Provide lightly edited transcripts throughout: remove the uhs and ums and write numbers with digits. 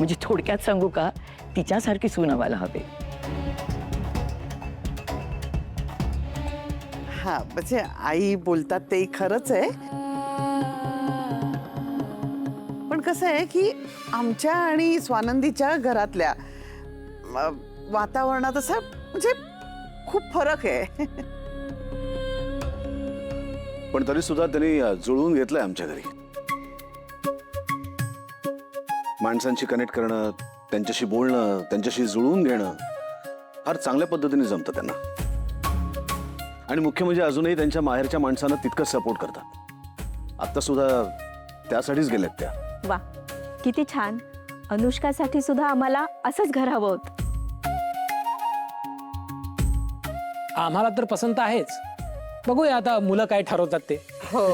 म्हणजे थोडक्यात सांगू का, तिच्यासारखी सून आम्हाला हवी. हा म्हणजे आई बोलतात ते खरंच आहे, पण कसं आहे की आमच्या आणि स्वानंदीच्या घरातल्या वातावरणात असं म्हणजे खूप फरक आहे. पण तरी सुद्धा त्यांनी जुळवून घेतलंय आमच्या घरी. माणसांची कनेक्ट करणं, त्यांच्याशी बोलणं, त्यांच्याशी जुळवून घेणं फार चांगल्या पद्धतीने जमतं त्यांना. आणि मुख्य म्हणजे अजूनही त्यांच्या माहेरच्या माणसांना तितकं सपोर्ट करतात. आता सुद्धा त्यासाठीच गेलेत त्या. वा, किती छान. अनुष्कासाठी सुद्धा आम्हाला असंच घर हवं होतं. आम्हाला तर पसंत आहेच. बघूया आता मुलं काय ठरवतात ते. हो.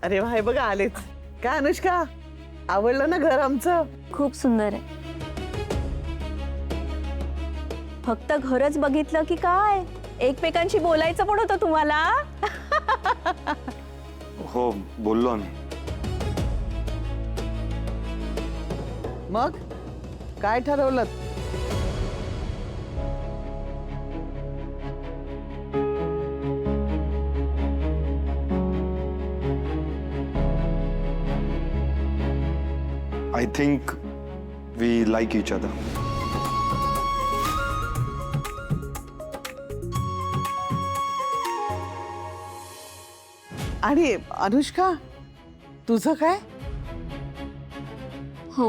अरे वा, हे बघा आलेच. काय अनुष्का, आवडलं ना घर आमचं? खूप सुंदर आहे. फक्त घरच बघितलं की काय, एकमेकांशी बोलायचं पण होतं तुम्हाला. हो, बोललो आम्ही. मग काय ठरवलं? I think we like each other. आणि अनुष्का, तुझं काय? हो,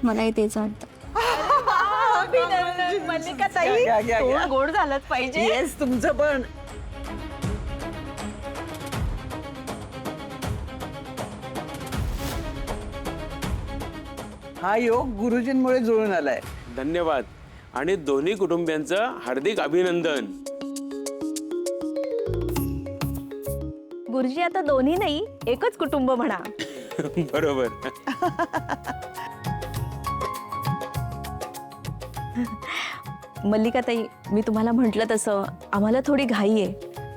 मलाही तेच वाटतं. मल्लिका ताई, तोंड गोड झालंच पाहिजे. येस, तुमचं पण. हा योग गुरुजींमुळे जुळून आलाय. धन्यवाद आणि दोन्ही कुटुंबियांचं हार्दिक अभिनंदन. गुरुजी, आता दोन्ही नाही, एकच कुटुंब म्हणा. बरोबर. मल्लिका ताई, मी तुम्हाला म्हटलं तसं आम्हाला थोडी घाई आहे.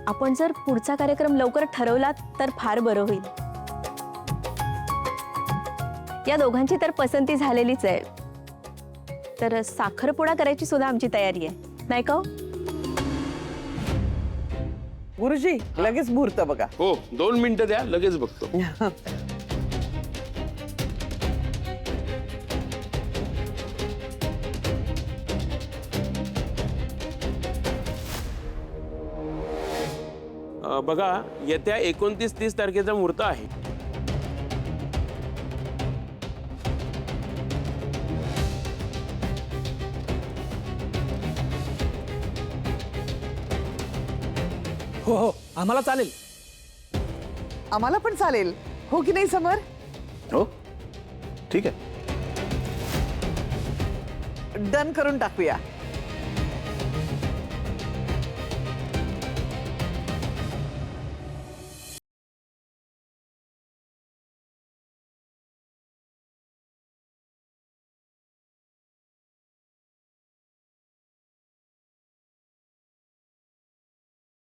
आपण जर पुढचा कार्यक्रम लवकर ठरवला तर फार बरं होईल. या दोघांची तर पसंती झालेलीच आहे. तर साखरपुडा करायची सुद्धा आमची तयारी आहे, नाही का? गुरुजी, लगेच मुहूर्त बघा. हो, 2 मिनिटं द्या, लगेच बघतो. बघा, येत्या 29-30 तारखेचा मुहूर्त आहे. हो हो, आम्हाला चालेल. आम्हाला पण चालेल, हो की नाही समर? हो, ठीक आहे. डन करून टाकूया.